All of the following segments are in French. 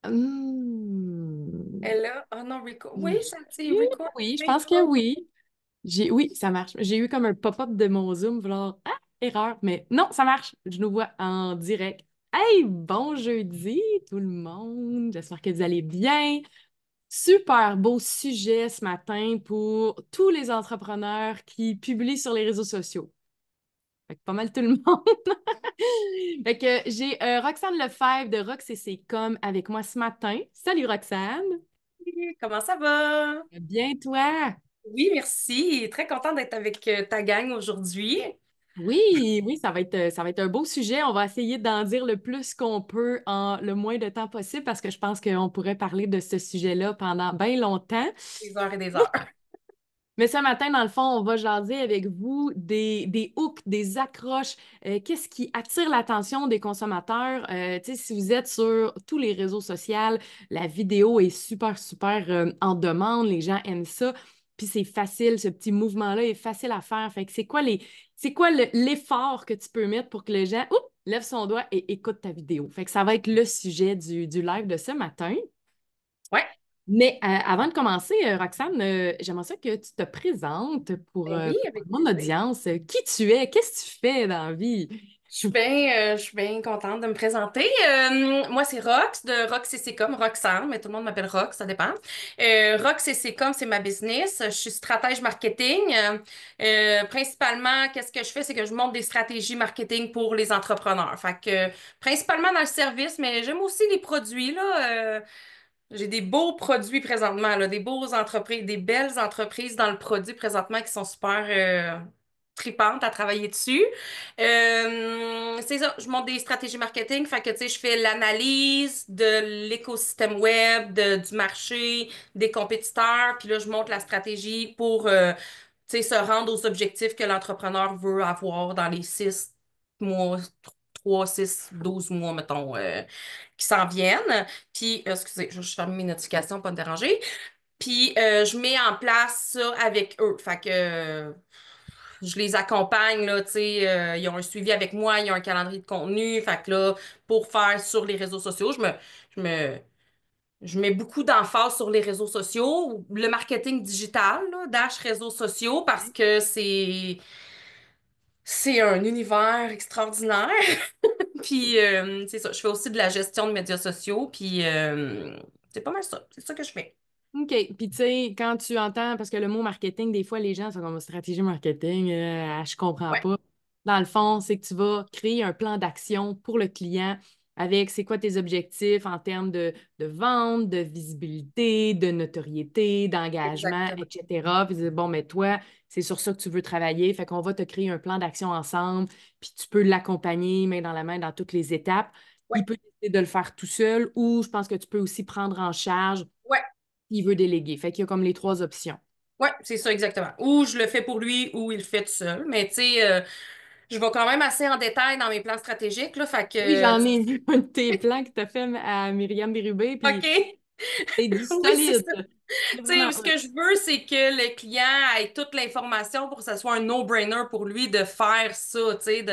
Elle là, oh non, record. Oui, Oui, ça dit record. oui, je pense que Record. oui. Oui, ça marche. J'ai eu comme un pop-up de mon Zoom, genre, ah, erreur, mais non, ça marche. Je nous vois en direct. Hey, bon jeudi, tout le monde. J'espère que vous allez bien. Super beau sujet ce matin pour tous les entrepreneurs qui publient sur les réseaux sociaux. Fait que pas mal tout le monde. Fait que j'ai Roxane Lefebvre de Rox et c'est comme avec moi ce matin. Salut Roxane. Comment ça va? Bien toi? Oui, merci. Très contente d'être avec ta gang aujourd'hui. Oui, oui, ça va être un beau sujet. On va essayer d'en dire le plus qu'on peut en le moins de temps possible parce que je pense qu'on pourrait parler de ce sujet-là pendant bien longtemps. Des heures et des heures. Mais ce matin, dans le fond, on va jaser avec vous des hooks, des accroches. Qu'est-ce qui attire l'attention des consommateurs? Tu sais, si vous êtes sur tous les réseaux sociaux, la vidéo est super, super en demande. Les gens aiment ça. Puis c'est facile, ce petit mouvement-là est facile à faire. Fait que c'est quoi l'effort que tu peux mettre pour que les gens, oups, lève son doigt et écoute ta vidéo? Fait que ça va être le sujet du live de ce matin. Ouais, Mais avant de commencer, Roxane, j'aimerais ça que tu te présentes oui, pour avec mon plaisir. audience. Qui tu es? Qu'est-ce que tu fais dans la vie? Je suis bien contente de me présenter. Moi, c'est Rox de Rox et c'est comme Roxane, mais tout le monde m'appelle Rox, ça dépend. Rox et c'est comme c'est ma business. Je suis stratège marketing. Principalement, qu'est-ce que je fais, c'est que je monte des stratégies marketing pour les entrepreneurs. Fait que principalement dans le service, mais j'aime aussi les produits là. J'ai des beaux produits présentement, là, des beaux entreprises, des belles entreprises dans le produit présentement qui sont super tripantes à travailler dessus. C'est ça, je monte des stratégies marketing, fait que tu sais, je fais l'analyse de l'écosystème web, du marché, des compétiteurs, puis là, je monte la stratégie pour tu sais, se rendre aux objectifs que l'entrepreneur veut avoir dans les 6 mois, 3, 6, 12 mois, mettons, qui s'en viennent. Puis, excusez, je vais juste fermer mes notifications, pas me déranger. Puis, je mets en place ça avec eux. Fait que je les accompagne, là, tu sais, ils ont un suivi avec moi, ils ont un calendrier de contenu. Fait que là, pour faire sur les réseaux sociaux, je me, je mets beaucoup d'emphase sur les réseaux sociaux, le marketing digital, là, dash réseaux sociaux, parce que c'est un univers extraordinaire. Puis, c'est ça, je fais aussi de la gestion de médias sociaux, puis c'est pas mal ça. C'est ça que je fais. OK. Puis, tu sais, quand tu entends, parce que le mot marketing, des fois, les gens sont comme stratégie marketing, je comprends Ouais, pas. Dans le fond, c'est que tu vas créer un plan d'action pour le client avec c'est quoi tes objectifs en termes de vente, de visibilité, de notoriété, d'engagement, exactement. etc. Puis, bon, mais toi, c'est sur ça que tu veux travailler. Fait qu'on va te créer un plan d'action ensemble, puis tu peux l'accompagner main dans la main dans toutes les étapes. Ouais, Il peut décider de le faire tout seul ou je pense que tu peux aussi prendre en charge ouais, il veut déléguer. Fait qu'il y a comme les trois options. ouais, c'est ça exactement. Ou je le fais pour lui, ou il le fait tout seul. Mais tu sais, je vais quand même assez en détail dans mes plans stratégiques, là, fait Oui, que, j'en ai vu un de tes plans que tu as fait à Myriam Bérubé, puis OK. c'est du Oui, c'est solide. ça. C'est Tu sais, vraiment ce hot. que je veux, c'est que le client ait toute l'information pour que ce soit un no-brainer pour lui de faire ça, tu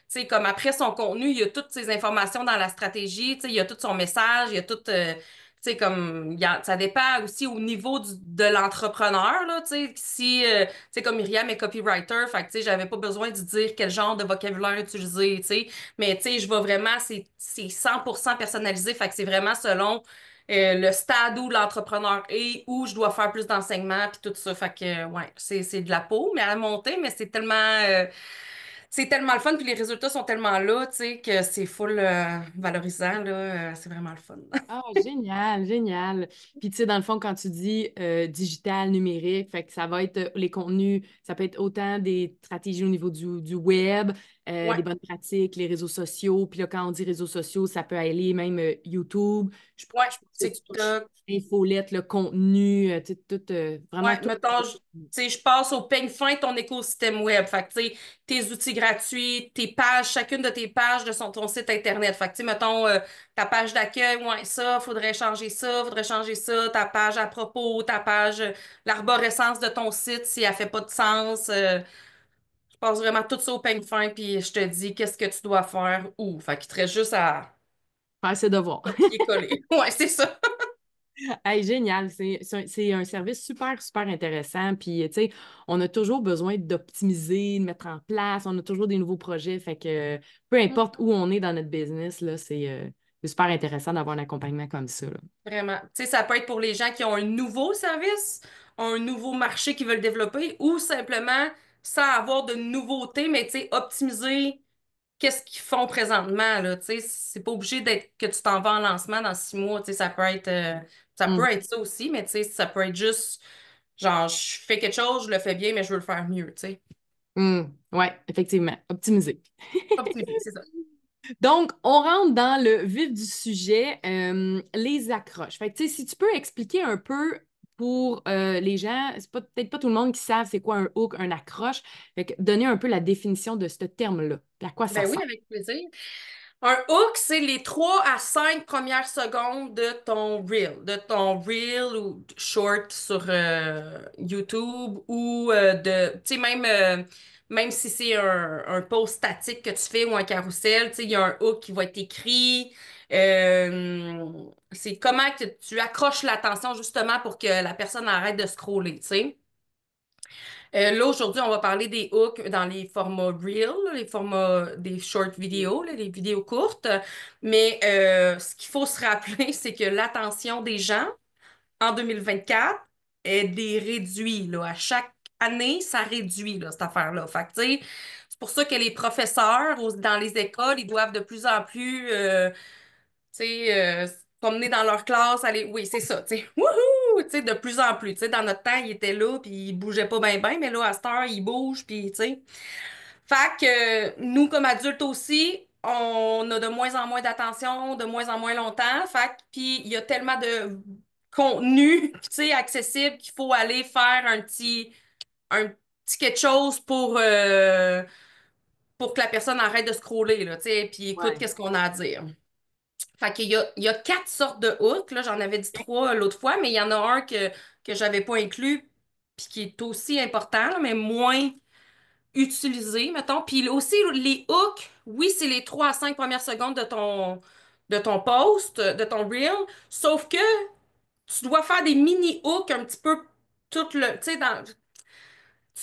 sais, comme après son contenu, il y a toutes ses informations dans la stratégie, tu sais, il y a tout son message, il y a tout, tu sais, comme, ça dépend aussi au niveau de l'entrepreneur, là, tu sais, si, tu sais, comme Myriam est copywriter, fait que, tu sais, j'avais pas besoin de dire quel genre de vocabulaire utiliser, tu sais, mais, tu sais, je vais vraiment, c'est 100% personnalisé, fait que c'est vraiment selon le stade où l'entrepreneur est, où je dois faire plus d'enseignement, puis tout ça. Fait que, ouais, c'est de la peau, mais à monter, mais c'est tellement le fun, puis les résultats sont tellement là, tu sais, que c'est full valorisant, là. C'est vraiment le fun. Ah, génial, génial. Puis, tu sais, dans le fond, quand tu dis digital, numérique, fait que ça va être les contenus, ça peut être autant des stratégies au niveau du web, Ouais, des bonnes pratiques, les réseaux sociaux. Puis là, quand on dit réseaux sociaux, ça peut aller même YouTube. ouais, Je pense que tu touches TikTok. infolette, le contenu, tu sais, tout, vraiment Ouais, tout. mettons, tu sais, je passe au peigne fin de ton écosystème web. Fait que, tu sais, tes outils gratuits, tes pages, chacune de tes pages de ton site Internet. Fait que, tu sais, mettons, ta page d'accueil, ouais, ça, faudrait changer ça, ta page à propos, ta page, l'arborescence de ton site, si elle fait pas de sens. Je passe vraiment tout ça au peigne fin, puis je te dis qu'est-ce que tu dois faire où. Fait qu'il te reste juste faire ses devoirs. Copier-coller. Ouais, c'est ça. Hey, génial, c'est un service super, super intéressant. Puis, tu sais, on a toujours besoin d'optimiser, de mettre en place, on a toujours des nouveaux projets. Fait que peu importe où on est dans notre business, là, c'est super intéressant d'avoir un accompagnement comme ça, là. Vraiment. Tu sais, ça peut être pour les gens qui ont un nouveau service, un nouveau marché qu'ils veulent développer, ou simplement sans avoir de nouveautés, mais tu sais, optimiser qu'est-ce qu'ils font présentement, là. Tu sais, c'est pas obligé d'être que tu t'en vas en lancement dans 6 mois. Tu sais, ça peut Mm. être ça aussi, mais tu sais, ça peut être juste, genre, je fais quelque chose, je le fais bien, mais je veux le faire mieux, tu sais. Mm. Ouais, effectivement, optimiser. Optimiser, c'est ça. Donc, on rentre dans le vif du sujet, les accroches. Fait que, tu sais, si tu peux expliquer un peu pour les gens, c'est peut-être pas tout le monde qui savent c'est quoi un hook, un accroche. Fait que donner un peu la définition de ce terme-là. À quoi ça Ben oui, sert? avec plaisir. Un hook, c'est les 3 à 5 premières secondes de ton reel ou short sur YouTube ou tu sais, même si c'est un post statique que tu fais ou un carrousel, tu sais, il y a un hook qui va être écrit. C'est comment que tu accroches l'attention justement pour que la personne arrête de scroller, tu sais. Là, aujourd'hui, on va parler des hooks dans les formats Reel, là, les formats des short vidéos, là, les vidéos courtes. Mais ce qu'il faut se rappeler, c'est que l'attention des gens en 2024 est des réduits, là. À chaque année, ça réduit, là, cette affaire-là. Fait que, tu sais, c'est pour ça que les professeurs dans les écoles, ils doivent de plus en plus tu sais, se promener dans leur classe, aller. Oui, c'est ça, tu sais. Wouhou! Tu sais, de plus en plus. Tu sais, dans notre temps, il était là, puis il bougeait pas bien, bien, mais là, à cette heure, il bouge, puis, tu sais. Fait que nous, comme adultes aussi, on a de moins en moins d'attention, de moins en moins longtemps. Fait que, puis il y a tellement de contenu, tu sais, accessible qu'il faut aller faire un petit quelque chose pour que la personne arrête de scroller, là, tu sais, puis écoute Ouais. qu'est-ce qu'on a à dire. Fait qu'il y a 4 sortes de hooks. Là, j'en avais dit 3 l'autre fois, mais il y en a un que j'avais pas inclus, puis qui est aussi important, là, mais moins utilisé, mettons. Puis aussi, les hooks, oui, c'est les 3 à 5 premières secondes de ton post, de ton reel, sauf que tu dois faire des mini-hooks un petit peu tout le, tu sais,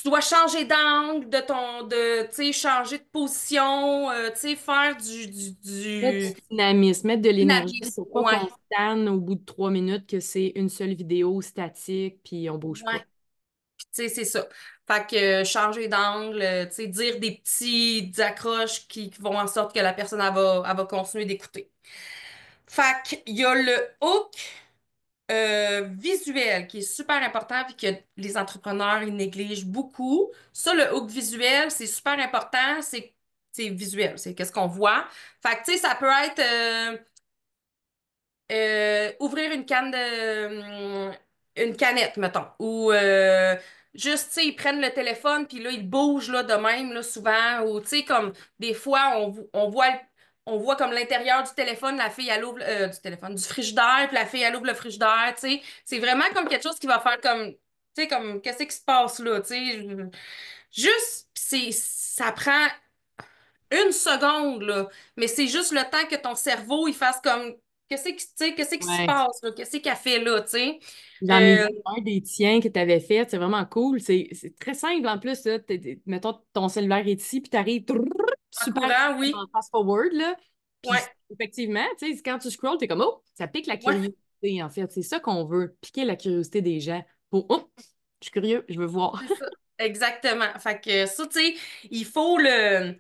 tu dois changer d'angle tu sais, changer de position, tu sais, faire Mettre du du dynamisme, mettre de l'énergie dynamisme. pour pas Ouais. qu'on se tanne au bout de 3 minutes que c'est une seule vidéo statique puis on bouge pas. Ouais. Tu sais, c'est ça. Fait que changer d'angle, tu sais, dire des petits accroches qui vont en sorte que la personne, elle va continuer d'écouter. Fait qu'il y a le hook visuel qui est super important puis que les entrepreneurs, ils négligent beaucoup. Ça, le hook visuel, c'est super important. C'est visuel, c'est qu'est-ce qu'on voit. Fait que, tu sais, ça peut être ouvrir une canette, mettons. Ou juste, tu sais, ils prennent le téléphone, puis là, ils bougent là, de même, là, souvent. Ou, tu sais, comme des fois, on voit comme l'intérieur du téléphone, la fille, elle ouvre du téléphone, du frigidaire, puis la fille, elle ouvre le frigidaire, tu sais. C'est vraiment comme quelque chose qui va faire comme, tu sais, comme, qu'est-ce qui se passe là, tu sais. Juste, ça prend 1 seconde, là. Mais c'est juste le temps que ton cerveau, il fasse comme, qu'est-ce qui se Ouais. passe, là? Qu'est-ce qu'elle fait là, tu sais? J'en ai vu Euh, un des tiens que tu avais fait, c'est vraiment cool. C'est très simple en plus. Là. Mettons, ton cellulaire est ici, puis tu arrives en super vite courant, en oui. fast-forward. Là. Puis Ouais, effectivement, tu sais, quand tu scrolls, tu es comme, oh, ça pique la ouais, curiosité, en fait. C'est ça qu'on veut, piquer la curiosité des gens pour, oh, je suis curieux, je veux voir. c'est ça. Exactement. Fait que ça, tu sais, il faut le,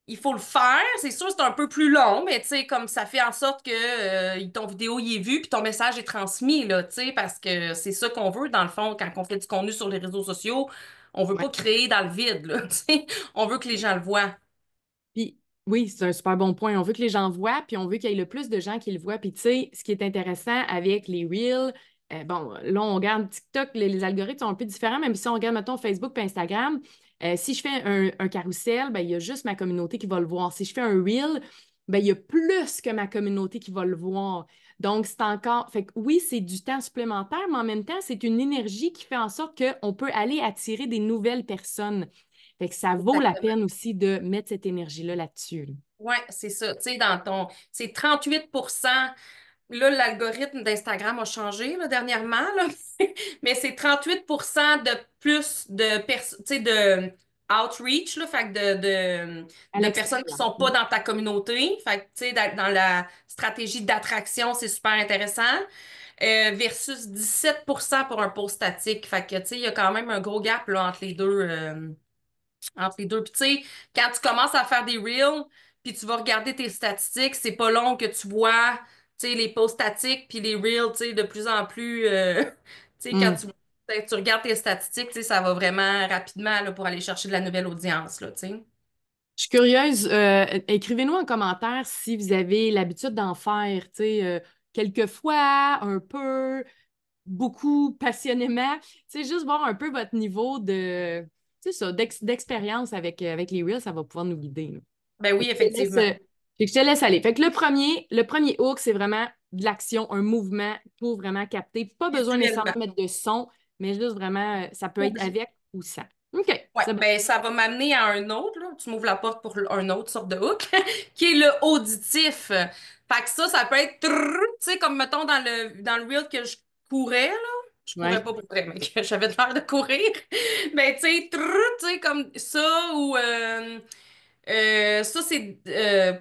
il faut le faire. C'est sûr, c'est un peu plus long, mais tu sais, comme ça fait en sorte que ton vidéo y est vue, puis ton message est transmis, là, tu sais, parce que c'est ça qu'on veut, dans le fond, quand on fait du contenu sur les réseaux sociaux. On veut Ouais. pas créer dans le vide, là, tu sais. On veut que les gens le voient. Puis oui, c'est un super bon point. On veut que les gens voient, puis on veut qu'il y ait le plus de gens qui le voient. Puis tu sais, ce qui est intéressant avec les Reels, bon, là, on regarde TikTok, les algorithmes sont un peu différents, même si on regarde, mettons, Facebook et Instagram. Si je fais un carrousel, ben, il y a juste ma communauté qui va le voir. Si je fais un Reel, ben, il y a plus que ma communauté qui va le voir. Donc, c'est encore. Fait que oui, c'est du temps supplémentaire, mais en même temps, c'est une énergie qui fait en sorte qu'on peut aller attirer des nouvelles personnes. Fait que ça vaut la Exactement. peine aussi de mettre cette énergie-là là-dessus. Là. Ouais, c'est ça. Tu sais, c'est 38%. Là, l'algorithme d'Instagram a changé là, dernièrement, là. Mais c'est 38% de plus tu sais, de outreach, là, fait que À de personnes qui l'extérieur. sont pas dans ta communauté. Fait que, tu sais, dans la stratégie d'attraction, c'est super intéressant. Versus 17% pour un post statique. Fait que, tu sais, il y a quand même un gros gap là, entre les deux. Entre les deux. Puis tu sais, quand tu commences à faire des reels, puis tu vas regarder tes statistiques, c'est pas long que tu vois, tu sais, les posts statiques puis les reels, tu sais, de plus en plus, tu sais, quand Hmm. tu regardes tes statistiques, tu sais, ça va vraiment rapidement là, pour aller chercher de la nouvelle audience, là, tu sais. Je suis curieuse, écrivez-nous en commentaire si vous avez l'habitude d'en faire, tu sais, quelques fois, un peu, beaucoup, passionnément. Tu sais, juste voir un peu votre niveau de, tu sais ça, d'expérience avec les Reels, ça va pouvoir nous guider, là. Ben Fait oui, que je te laisse, effectivement. fait que je te laisse aller. Fait que le premier hook, c'est vraiment de l'action, un mouvement pour vraiment capter. Pas besoin nécessairement Visuellement. de mettre de son, mais juste vraiment, ça peut Pas être obligé. avec ou sans. OK, Ouais, c'est bon. ben ça va m'amener à un autre, là. Tu m'ouvres la porte pour un autre sorte de hook, qui est le auditif. Fait que ça peut être, trrr, tu sais, comme mettons dans le reel que je courais, là. Je courais Ouais. pas pour vrai, mais que j'avais l'air de courir. Ben, tu sais, trrr, tu sais, comme ça, ou ça, c'est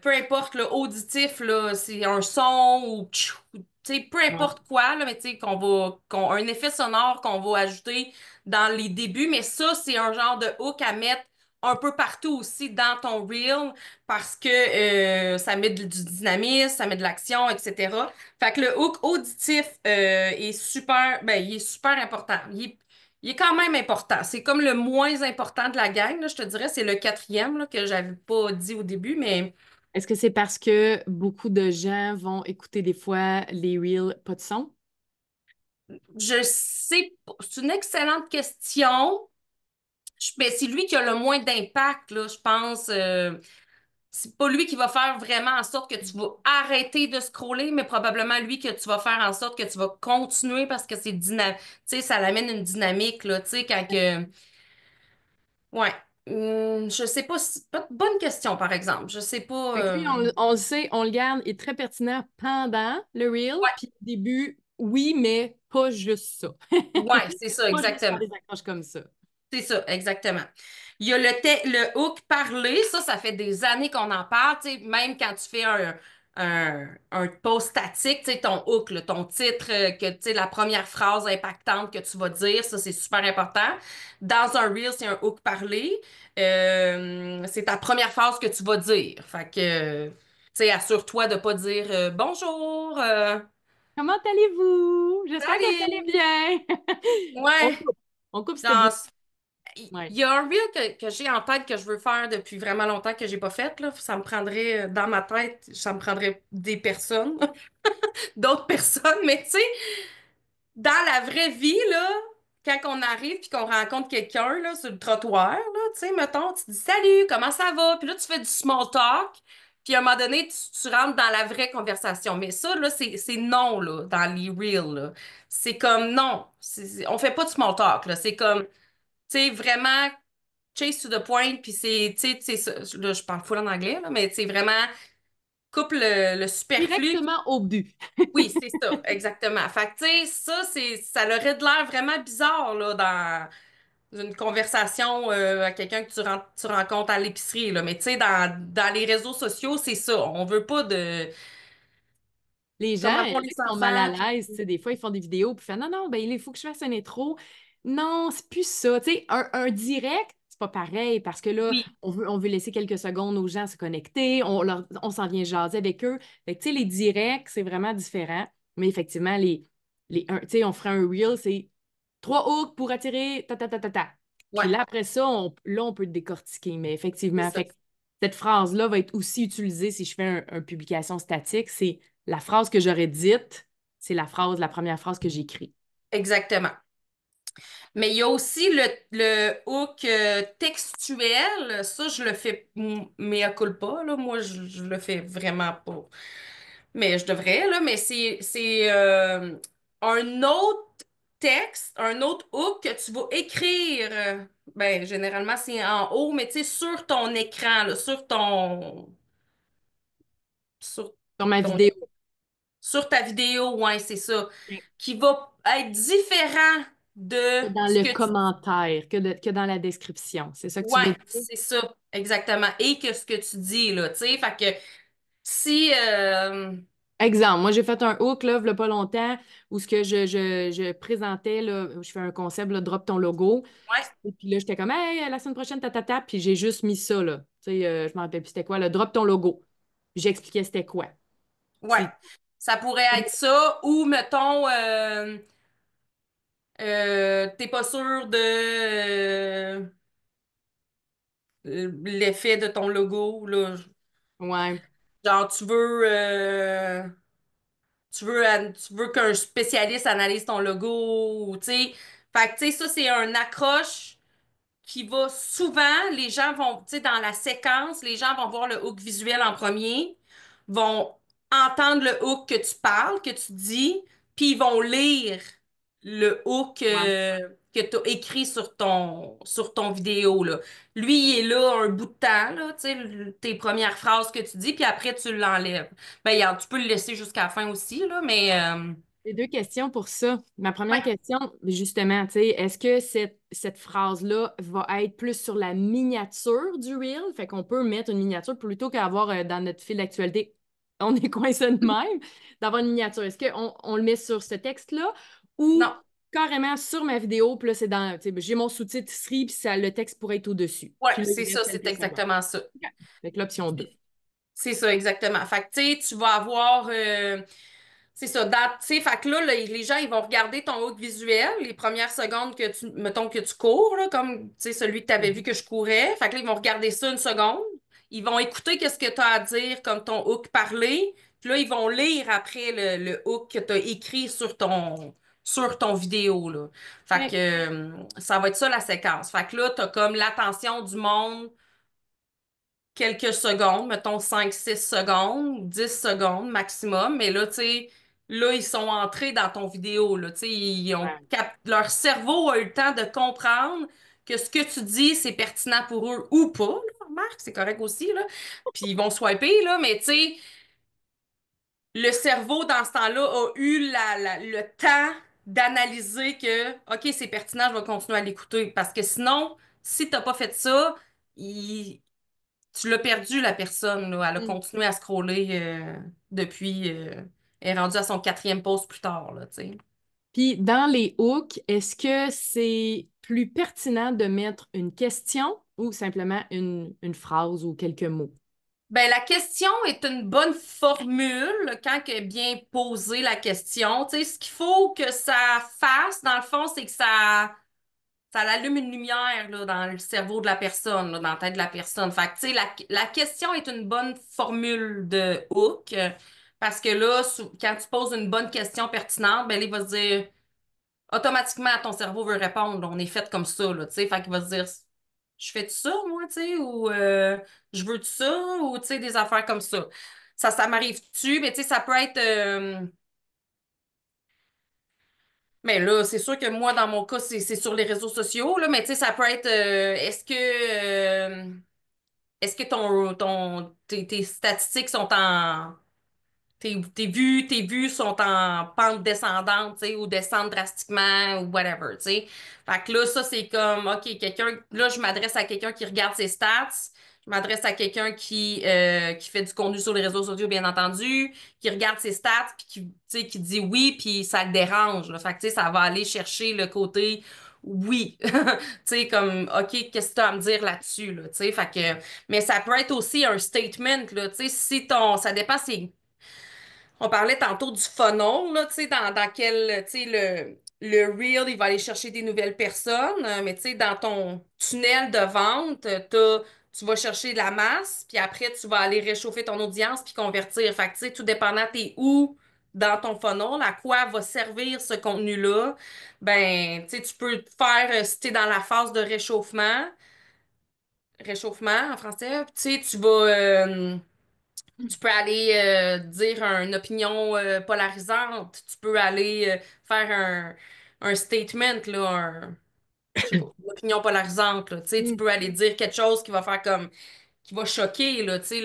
peu importe le auditif, là, c'est un son ou tchou, tu sais, peu Ouais. importe quoi, là, mais tu sais, un effet sonore qu'on va ajouter dans les débuts, mais ça, c'est un genre de hook à mettre un peu partout aussi dans ton reel parce que ça met du dynamisme, ça met de l'action, etc. Fait que le hook auditif est super, ben, il est super important. Il est quand même important. C'est comme le moins important de la gang, là, je te dirais. C'est le quatrième là, que j'avais pas dit au début, mais Est-ce que c'est parce que beaucoup de gens vont écouter des fois les reels pas de son? je sais pas. C'est une excellente question. Mais c'est lui qui a le moins d'impact, là, je pense. C'est pas lui qui va faire vraiment en sorte que tu vas arrêter de scroller, mais probablement lui que tu vas faire en sorte que tu vas continuer parce que c'est dynamique. Tu sais, ça l'amène une dynamique, là, tu sais, quand que. Ouais. Je sais pas bonne question, par exemple. Je sais pas. Fait que lui, on le sait, on le garde, est très pertinent pendant le reel, Ouais, puis au début, oui, mais pas juste ça. ouais, c'est ça, Pas juste faire exactement. des accroches comme ça. C'est ça, exactement. Il y a le hook parlé, ça fait des années qu'on en parle, tu sais, même quand tu fais un post statique, tu sais, ton hook, là, ton titre, que, tu sais, la première phrase impactante que tu vas dire, ça, c'est super important. Dans un reel, c'est un hook parlé. C'est ta première phrase que tu vas dire. Fait que, tu sais, assure-toi de pas dire bonjour, Comment allez-vous? J'espère que vous allez salut. bien. On Ouais. coupe. On coupe ce bout. Genre, il Ouais. y a un reel que j'ai en tête que je veux faire depuis vraiment longtemps que j'ai pas fait, là. Ça me prendrait, dans ma tête, ça me prendrait des personnes, d'autres personnes, mais tu sais, dans la vraie vie, là, quand on arrive puis qu'on rencontre quelqu'un, là, sur le trottoir, là, tu sais, mettons, tu dis «Salut, comment ça va?» Puis là, tu fais du small talk, puis à un moment donné, tu rentres dans la vraie conversation. Mais ça, là, c'est non, là, dans les reels, là. C'est comme non. On fait pas de small talk, là. C'est comme, tu sais, vraiment chase to the point, puis tu sais, ça. Là, je parle full en anglais, là, mais c'est vraiment coupe le superflu. Directement au but. Oui, c'est ça, exactement. Fait que, tu sais, ça aurait de l'air vraiment bizarre, là, dans une conversation à quelqu'un que tu rencontres à l'épicerie, là. Mais, tu sais, dans les réseaux sociaux, c'est ça. On veut pas de. Les Comme, gens, pour ils les sont mal à enfants, puis. l'aise, tu sais, des fois, ils font des vidéos, puis ils font, non, non, ben, il faut que je fasse un intro. Non, c'est plus ça. Tu sais, un direct, c'est pas pareil, parce que là, Oui, on veut laisser quelques secondes aux gens se connecter, on s'en vient jaser avec eux. Fait que, tu sais, les directs, c'est vraiment différent. Mais effectivement, tu sais, on ferait un reel, c'est trois hooks pour attirer, ta, ta, ta, ta, ta. Puis ouais, là, après ça, on peut le décortiquer. Mais c'est effectivement, ça. fait que cette phrase-là va être aussi utilisée si je fais un publication statique. C'est la phrase que j'aurais dite, c'est la première phrase que j'écris. Exactement. Mais il y a aussi le hook textuel. Ça, je le fais mea culpa, là. Moi, je le fais vraiment pas. Mais je devrais, là. Mais c'est un autre texte, un autre hook que tu vas écrire. Ben, généralement, c'est en haut, mais tu sais, sur ton écran, là, sur ton. sur Sur ma ton, vidéo. sur ta vidéo, ouais, c'est ça, Ok. qui va être différent de Dans ce le que tu... commentaire, que dans la description. C'est ça que tu veux Ouais, dire? c'est ça, exactement. Et que ce que tu dis, là, tu sais, fait que si... Exemple, moi j'ai fait un hook là, v'là pas longtemps où ce que je présentais, là, je fais un concept, là, drop ton logo. ouais, Et puis là, j'étais comme hey, la semaine prochaine, ta, puis j'ai juste mis ça, là. Tu sais, je me rappelle plus c'était quoi, le drop ton logo. J'expliquais c'était quoi. ouais, C'est ça pourrait être ça, ou mettons... t'es pas sûr de l'effet de ton logo, là. ouais. Genre, tu veux qu'un spécialiste analyse ton logo, ou, tu sais. Fait que, tu sais, ça, c'est un accroche qui va souvent, les gens vont, tu sais, dans la séquence, les gens vont voir le hook visuel en premier, vont entendre le hook que tu parles, que tu dis, puis ils vont lire le hook Ouais. que tu as écrit sur ton vidéo, là. Lui, il est là un bout de temps, là, tu sais, tes premières phrases que tu dis, puis après, tu l'enlèves. Ben, tu peux le laisser jusqu'à la fin aussi, là, mais J'ai deux questions pour ça. Ma ouais, première question, justement, tu sais, est-ce que cette phrase-là va être plus sur la miniature du reel? Fait qu'on peut mettre une miniature plutôt qu'avoir dans notre fil d'actualité, on est coincé de même, d'avoir une miniature. Est-ce qu'on on le met sur ce texte-là ou non. carrément sur ma vidéo, puis là, c'est dans, tu sais, j'ai mon sous-titre Sri, puis ça, le texte pourrait être au-dessus. Ouais, Puis là, c'est il ça, reste c'est quelques secondes. exactement ça. OK. Fait que l'option 2. C'est ça, exactement. Fait que, tu sais, tu vas avoir... c'est ça, tu sais, fait que là, les gens, ils vont regarder ton hook visuel, les premières secondes mettons que tu cours, là, comme, tu sais, celui que tu avais vu que je courais. Fait que là, ils vont regarder ça une seconde. Ils vont écouter qu'est-ce que tu as à dire, comme ton hook parlé. Puis là, ils vont lire après le hook que tu as écrit sur ton vidéo, là. Fait que, OK. ça va être ça, la séquence. Fait que là, tu as comme l'attention du monde quelques secondes, mettons 5 6 secondes, 10 secondes maximum. Mais là, tu sais, là, ils sont entrés dans ton vidéo. Là, tu sais, leur cerveau a eu le temps de comprendre que ce que tu dis, c'est pertinent pour eux ou pas. Là, remarque, c'est correct aussi, là. Puis ils vont swiper, là, mais tu sais, le cerveau, dans ce temps-là, a eu le temps d'analyser que, OK, c'est pertinent, je vais continuer à l'écouter. Parce que sinon, si t'as pas fait ça, il tu l'as perdu, la personne, là. Elle a Ouais. continué à scroller depuis. Elle est rendue à son quatrième post plus tard, là, tu sais. Puis dans les hooks, est-ce que c'est plus pertinent de mettre une question ou simplement une phrase ou quelques mots? Ben, la question est une bonne formule quand elle est bien posée, la question. Tu sais, ce qu'il faut que ça fasse, dans le fond, c'est que ça allume une lumière là, dans le cerveau de la personne, là, dans la tête de la personne. Fait que, tu sais, la question est une bonne formule de hook parce que là, quand tu poses une bonne question pertinente, ben, il va se dire automatiquement, ton cerveau veut répondre. On est fait comme ça, là, tu sais. Fait qu'il va se dire, je fais ça, moi, tu sais, ou je veux ça, ou, tu sais, des affaires comme ça. Ça m'arrive-tu, mais tu sais, ça peut être... mais là, c'est sûr que moi, dans mon cas, c'est sur les réseaux sociaux, là, mais tu sais, ça peut être... est-ce que tes statistiques sont en... tes vues sont en pente descendante, tu sais, ou descendent drastiquement, ou whatever, tu sais. Fait que là, ça, c'est comme, OK, là, je m'adresse à quelqu'un qui regarde ses stats, je m'adresse à quelqu'un qui fait du contenu sur les réseaux sociaux, bien entendu, qui regarde ses stats, puis tu sais, qui dit oui, puis ça le dérange, là. Fait que, tu sais, ça va aller chercher le côté oui. Tu sais, comme, OK, qu'est-ce que tu as à me dire là-dessus, là, tu sais. Fait que, mais ça peut être aussi un statement, là, tu sais, si ça dépend, on parlait tantôt du funnel, là, tu sais, dans quel, tu sais, le reel, il va aller chercher des nouvelles personnes, mais tu sais, dans ton tunnel de vente, tu vas chercher de la masse, puis après, tu vas aller réchauffer ton audience puis convertir. Fait que, tu sais, tout dépendant, t'es où dans ton funnel, à quoi va servir ce contenu-là, ben, tu sais, tu peux te faire, si t'es dans la phase de réchauffement en français, tu sais, tu peux aller dire une opinion polarisante. Tu peux aller faire un statement, là, je sais pas, une opinion polarisante, là. Tu sais, tu Hmm. peux aller dire quelque chose qui va faire comme, qui va choquer, là, tu sais,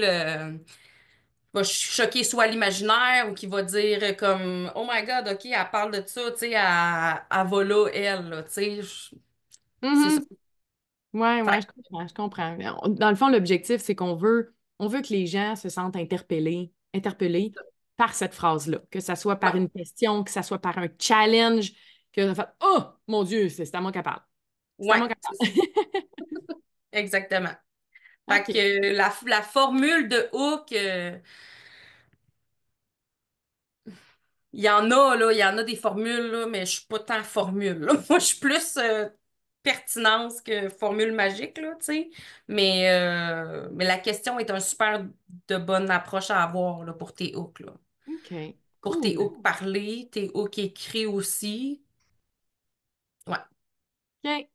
va choquer soit l'imaginaire ou qui va dire comme Oh my God, OK, elle parle de ça, tu sais, elle va là, elle, là, tu sais. C'est ça. Mhm. Ouais, ouais, Fait je comprends, je comprends. Mais dans le fond, l'objectif, c'est qu'on veut que les gens se sentent interpellés par cette phrase-là, que ça soit ouais, par une question, que ça soit par un challenge, que ça fait Oh mon Dieu, c'est à moi qu'elle parle. C'est à ouais, moi qu'elle c'est parle. ça. Exactement. Fait OK. que la formule de Hook, il y en a, là, il y en a des formules, là, mais je suis pas tant formule, là. Moi, je suis plus pertinence que formule magique, là, tu sais. Mais la question est un super de bonne approche à avoir, là, pour tes hooks, là. OK. Pour tes Cool. hooks parlés, tes hooks écrits aussi. Ouais. OK. Fait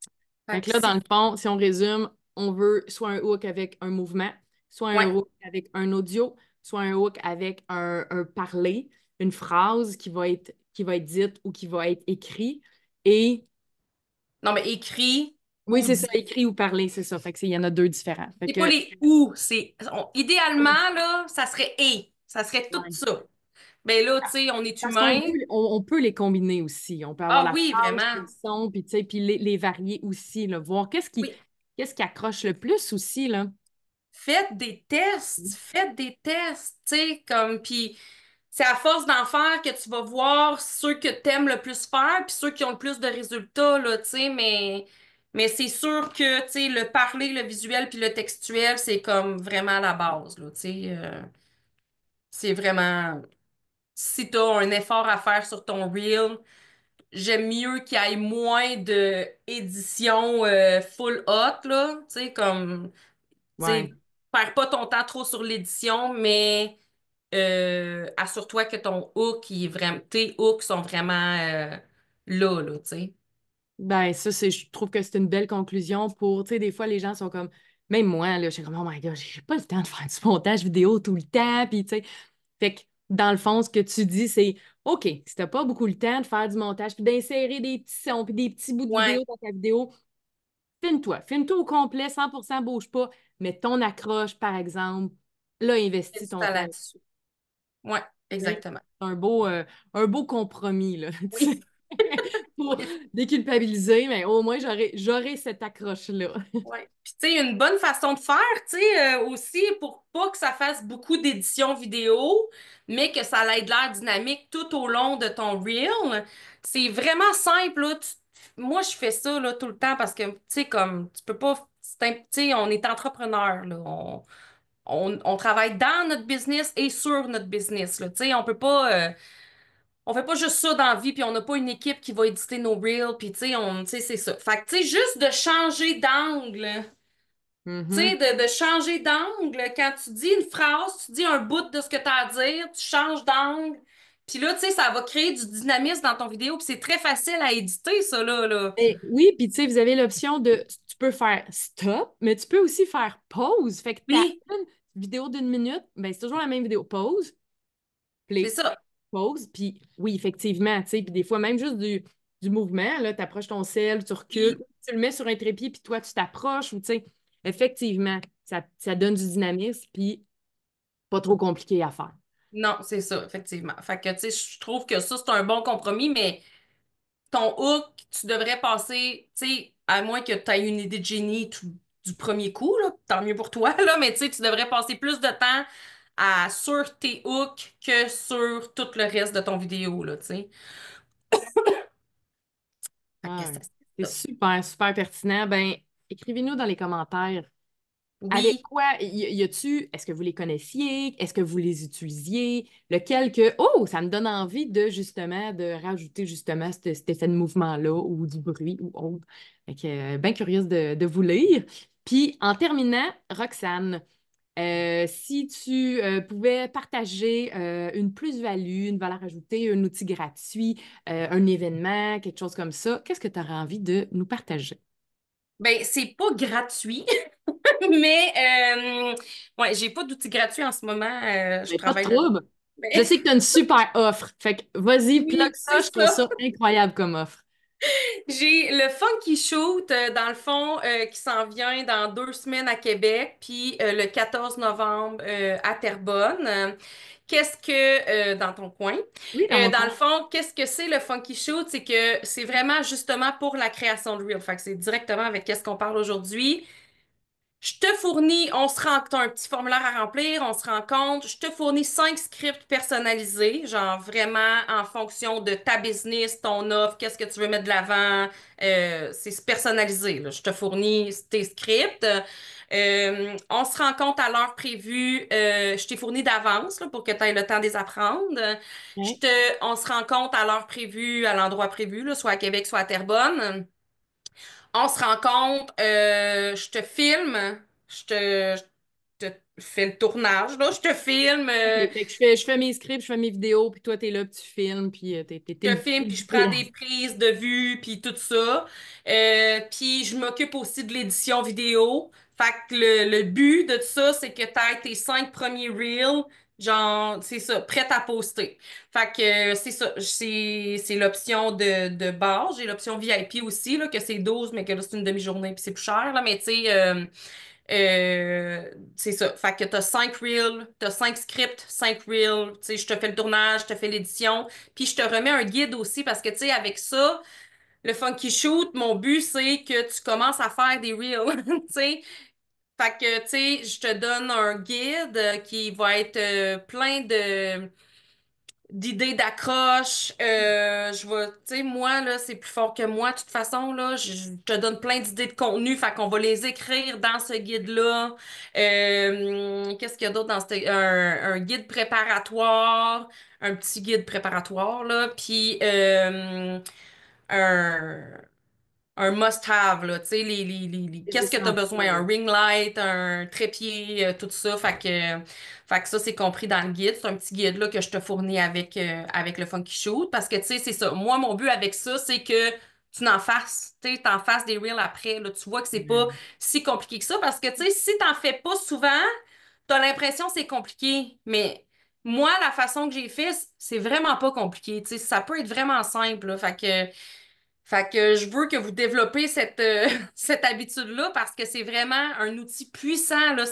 Fait que que là, dans c'est... le fond, si on résume, on veut soit un hook avec un mouvement, soit un Ouais. hook avec un audio, soit un hook avec un parler, une phrase qui va être dite ou qui va être écrite. Et Non, mais écrit oui, ou c'est ça, dit. écrit ou parler, c'est ça. Fait que il y en a deux différents. Fait C'est pas que les ou, c'est... idéalement, là, ça serait et. Ça serait tout ouais. ça. Ben là, tu sais, on est Parce qu'on peut, humain. on peut les combiner aussi. On peut avoir Ah la oui, phrase, puis vraiment. le son, puis, tu sais, puis les varier aussi, là, voir qu'est-ce qui, Oui. qu'est-ce qui accroche le plus aussi, là. Faites des tests, tu sais, comme, puis c'est à force d'en faire que tu vas voir ceux que t'aimes le plus faire, puis ceux qui ont le plus de résultats, là, tu sais, mais c'est sûr que, tu sais, le parler, le visuel, puis le textuel, c'est comme vraiment la base, là, tu sais, c'est vraiment, si t'as un effort à faire sur ton reel, j'aime mieux qu'il y ait moins de édition full hot, là, tu sais, comme tu Ouais. sais, perds pas ton temps trop sur l'édition, mais assure-toi que ton hook, il est vraiment, tes hooks sont vraiment là, tu sais. Ben, ça, je trouve que c'est une belle conclusion pour, tu sais, des fois, les gens sont comme, même moi, là, je suis comme, oh my God, j'ai pas le temps de faire du montage vidéo tout le temps, puis, tu sais, fait que, dans le fond, ce que tu dis, c'est, OK, si t'as pas beaucoup le temps de faire du montage, puis d'insérer des petits sons, puis des petits bouts de Ouais, vidéo dans ta vidéo, filme-toi au complet, 100% bouge pas, mais ton accroche, par exemple, là, investis c'est ton ça temps. là-dessus. Ouais, C'est exactement. un beau compromis, là, tu Oui. sais, pour déculpabiliser, mais au moins, j'aurai cette accroche-là. Ouais. Puis tu sais, une bonne façon de faire, tu sais, aussi pour pas que ça fasse beaucoup d'éditions vidéo, mais que ça ait de l'air dynamique tout au long de ton reel, c'est vraiment simple, là. Moi, je fais ça là, tout le temps parce que, tu sais, comme, tu peux pas, tu sais, on est entrepreneur, là. On travaille dans notre business et sur notre business, là. Tu sais, on fait pas juste ça dans la vie, puis on n'a pas une équipe qui va éditer nos reels, puis tu sais, c'est ça. Fait que, tu sais, juste de changer d'angle. Tu sais, Mhm. de changer d'angle. Quand tu dis une phrase, tu dis un bout de ce que tu as à dire, tu changes d'angle. Puis là, tu sais, ça va créer du dynamisme dans ton vidéo. Puis c'est très facile à éditer, ça, là. Oui, puis tu sais, vous avez l'option de, tu peux faire stop, mais tu peux aussi faire pause. Fait que tu Oui, une vidéo d'une minute, ben c'est toujours la même vidéo. Pause, c'est play, ça. pause, puis oui, effectivement, tu sais, puis des fois, même juste du mouvement, là, tu approches ton sel, tu recules, Oui. tu le mets sur un trépied, puis toi, tu t'approches, ou tu sais, effectivement, ça donne du dynamisme, puis pas trop compliqué à faire. Non, c'est ça, effectivement. Fait que, tu sais, je trouve que ça, c'est un bon compromis, mais ton hook, tu devrais passer, tu sais, à moins que tu aies une idée de génie du premier coup, là, tant mieux pour toi, là, mais tu sais, tu devrais passer plus de temps sur tes hooks que sur tout le reste de ton vidéo, là, tu sais. Fait que Ouais. c'est C'est ça. super, super pertinent. Ben, écrivez-nous dans les commentaires. Avec Oui. quoi, est-ce que vous les connaissiez? Est-ce que vous les utilisiez? Lequel que, oh, ça me donne envie de justement, de rajouter justement cet effet de mouvement-là ou du bruit ou autre. Fait que, bien curieuse de vous lire. Puis, en terminant, Roxane, si tu pouvais partager une plus-value, une valeur ajoutée, un outil gratuit, un événement, quelque chose comme ça, qu'est-ce que tu aurais envie de nous partager? Ben, c'est pas gratuit, mais ouais, j'ai pas d'outils gratuits en ce moment. Je Mais pas de travaille là. trouble. Je Mais sais que tu as une super offre. Fait que vas-y, plug oui, ça, c'est je trouve ça. ça incroyable comme offre. J'ai le Funky Shoot, dans le fond, qui s'en vient dans 2 semaines à Québec, puis le 14 novembre à Terrebonne. Qu'est-ce que, dans ton coin, Oui, dans mon dans le coin. fond, qu'est-ce que c'est le Funky Shoot? C'est que c'est vraiment justement pour la création de Reel. Fait que c'est directement avec qu'est-ce qu'on parle aujourd'hui. Je te fournis, on se rend, t'as un petit formulaire à remplir, on se rend compte, je te fournis 5 scripts personnalisés, genre vraiment en fonction de ta business, ton offre, qu'est-ce que tu veux mettre de l'avant, c'est personnalisé, là. Je te fournis tes scripts. On se rend compte à l'heure prévue, je t'ai fourni d'avance là, pour que tu aies le temps de les apprendre. OK. On se rend compte à l'heure prévue, à l'endroit prévu, là, soit à Québec, soit à Terrebonne. On se rencontre, je te filme, je te fais le tournage, là, je te filme, OK. Fait que je fais mes scripts, je fais mes vidéos, puis toi, t'es là, puis tu filmes, puis je te t'es filme, le puis je prends des vidéaste. prises de vue, puis tout ça. Puis je m'occupe aussi de l'édition vidéo. Fait que le but de tout ça, c'est que tu aies tes 5 premiers reels, genre, c'est ça, prêtes à poster. Fait que c'est ça, c'est l'option de base. J'ai l'option VIP aussi, là, que c'est 12 mais que là, c'est une demi-journée, puis c'est plus cher, là. Mais tu sais, c'est ça. Fait que t'as 5 reels, t'as 5 scripts, 5 reels. Tu sais, je te fais le tournage, je te fais l'édition. Puis je te remets un guide aussi parce que, tu sais, avec ça, le Funky Shoot, mon but, c'est que tu commences à faire des reels. Tu sais, fait que, tu sais, je te donne un guide qui va être plein d'idées d'accroche. Je vais, tu sais, moi, là, c'est plus fort que moi. De toute façon, là, je te donne plein d'idées de contenu. Fait qu'on va les écrire dans ce guide-là. Qu'est-ce qu'il y a d'autre dans un guide préparatoire, un petit guide préparatoire, là. Puis, un un must-have, là, tu sais, Les qu'est-ce que tu as besoin? Un essentiels. ring light, un trépied, tout ça. Fait que ça, c'est compris dans le guide. C'est un petit guide, là, que je te fournis avec le Funky Shoot. Parce que, tu sais, c'est ça. Moi, mon but avec ça, c'est que tu n'en fasses. Tu sais, t'en fasses des reels après, là. Tu vois que c'est pas Ouais. si compliqué que ça. Parce que, tu sais, si t'en fais pas souvent, t'as l'impression que c'est compliqué. Mais moi, la façon que j'ai fait, c'est vraiment pas compliqué. Tu sais, ça peut être vraiment simple, là. Fait que je veux que vous développez cette habitude-là parce que c'est vraiment un outil puissant, là.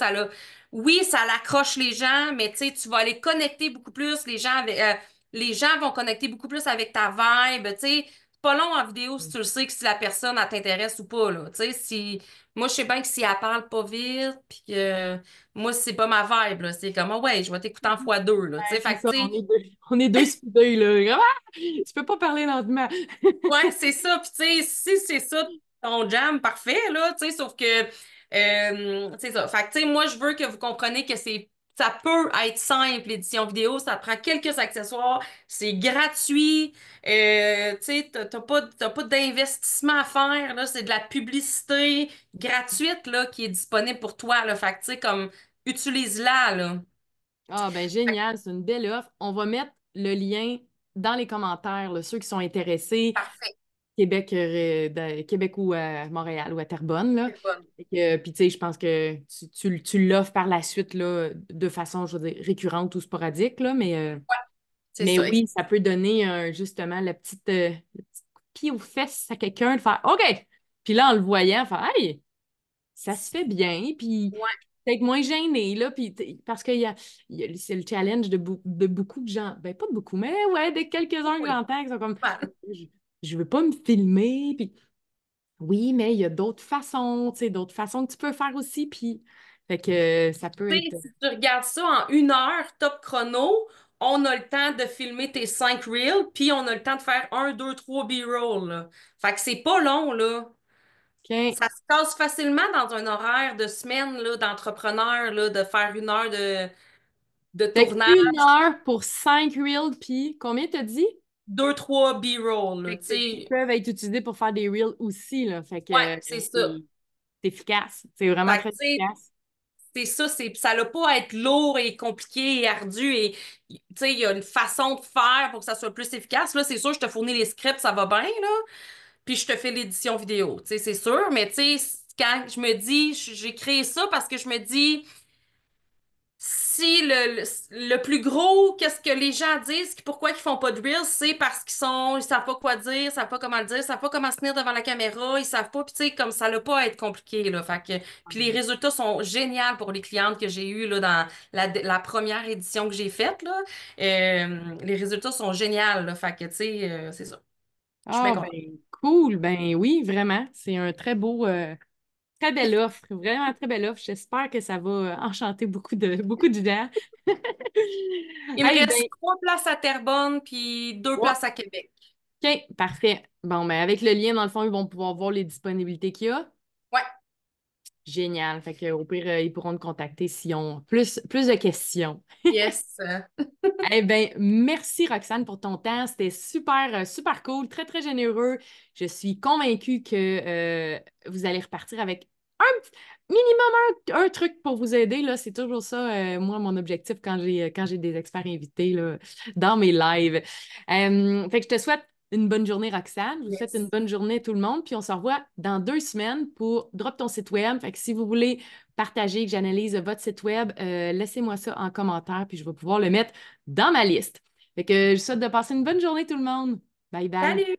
Oui, ça l'accroche les gens, mais tu sais, tu vas les connecter beaucoup plus. Les gens vont connecter beaucoup plus avec ta vibe. Tu sais, c'est pas long en vidéo si tu le sais que si la personne, elle t'intéresse ou pas, là. Tu sais, moi, je sais bien que si elle parle pas vite, puis que moi, c'est pas ma vibe, là. C'est comme, ah ouais, je vais t'écouter en fois deux, là. Tu sais, Ouais, c'est fait que, ça, tu sais, on est deux speeders, là. Comme, ah! Tu peux pas parler lentement. ouais, c'est ça. Puis, tu sais, si c'est ça ton jam, parfait, là, tu sais, sauf que, c'est ça. Fait que, tu sais, moi, je veux que vous compreniez que ça peut être simple, l'édition vidéo, ça prend quelques accessoires, c'est gratuit, tu sais, t'as pas d'investissement à faire, là, c'est de la publicité gratuite, là, qui est disponible pour toi, là. Fait que, tu sais, comme, utilise-la, là. Ah, ben génial, c'est une belle offre. On va mettre le lien dans les commentaires, là, ceux qui sont intéressés, Parfait. Québec, Québec ou à Montréal ou à Terrebonne, là. C'est bon. Fait que, puis, tu sais, je pense que tu l'offres par la suite, là, de façon, je veux dire, récurrente ou sporadique, là, C'est mais ça. oui, ça peut donner justement le petit coup de pied aux fesses à quelqu'un de faire OK! Puis là, en le voyant, faire Hey! Ça se fait bien, puis Ouais. peut-être moins gêné, là, puis parce c'est le challenge de beaucoup de gens, ben pas de beaucoup, mais ouais, de quelques-uns que Oui. j'entends qui sont comme, Ouais. je, je veux pas me filmer, puis oui, mais il y a d'autres façons, tu sais, d'autres façons que tu peux faire aussi, puis fait que ça peut Tu être, sais, si tu regardes ça en 1 heure, top chrono, on a le temps de filmer tes 5 reels, puis on a le temps de faire un, deux, trois B-roll, là. Fait que c'est pas long, là. OK, Ça se casse facilement dans un horaire de semaine, là, d'entrepreneur, là, de faire 1 heure de fait que tournage, 1 heure pour 5 reels, puis combien t'as dit? deux, trois B-roll, là, Fait tu qui sais. peuvent être utilisés pour faire des reels aussi, là, fait que Ouais, c'est ça. c'est efficace, c'est vraiment Fait que, très tu sais, efficace. c'est ça, ça n'a pas à être lourd et compliqué et ardu et tu sais, il y a une façon de faire pour que ça soit plus efficace. Là, c'est sûr, je te fournis les scripts, ça va bien, là. Puis je te fais l'édition vidéo, tu sais, c'est sûr. Mais tu sais, quand je me dis, j'ai créé ça parce que je me dis, si le plus gros, qu'est-ce que les gens disent, pourquoi ils font pas de Reels, c'est parce ils savent pas quoi dire, ils savent pas comment le dire, ils savent pas comment se tenir devant la caméra, ils savent pas, puis tu sais, comme ça n'a pas à être compliqué, là. Fait que, puis les résultats sont géniaux pour les clientes que j'ai eues, là, dans la première édition que j'ai faite, là. Les résultats sont géniaux, là. Fait que, tu sais, c'est ça. Je suis bien Ah, ben, contente. cool. Ben oui, vraiment. C'est un très beau, très belle offre. Vraiment très belle offre. J'espère que ça va enchanter beaucoup de gens. Il me Hey, ben, reste 3 places à Terrebonne, puis 2 places à Québec. OK, parfait. Bon, ben, avec le lien, dans le fond, ils vont pouvoir voir les disponibilités qu'il y a. Ouais, Génial. Fait que, au pire, ils pourront te contacter s'ils ont plus de questions. yes. Eh bien, merci Roxane pour ton temps. C'était super, super cool, très, très généreux. Je suis convaincue que vous allez repartir avec un minimum un truc pour vous aider. Là. C'est toujours ça, moi, mon objectif quand j'ai des experts invités là, dans mes lives. Fait que je te souhaite une bonne journée, Roxane. Je vous souhaite une Yes. bonne journée tout le monde. Puis on se revoit dans 2 semaines pour drop ton site web. Fait que si vous voulez partager, que j'analyse votre site web, laissez-moi ça en commentaire, puis je vais pouvoir le mettre dans ma liste. Fait que je vous souhaite de passer une bonne journée tout le monde. Bye bye. Salut!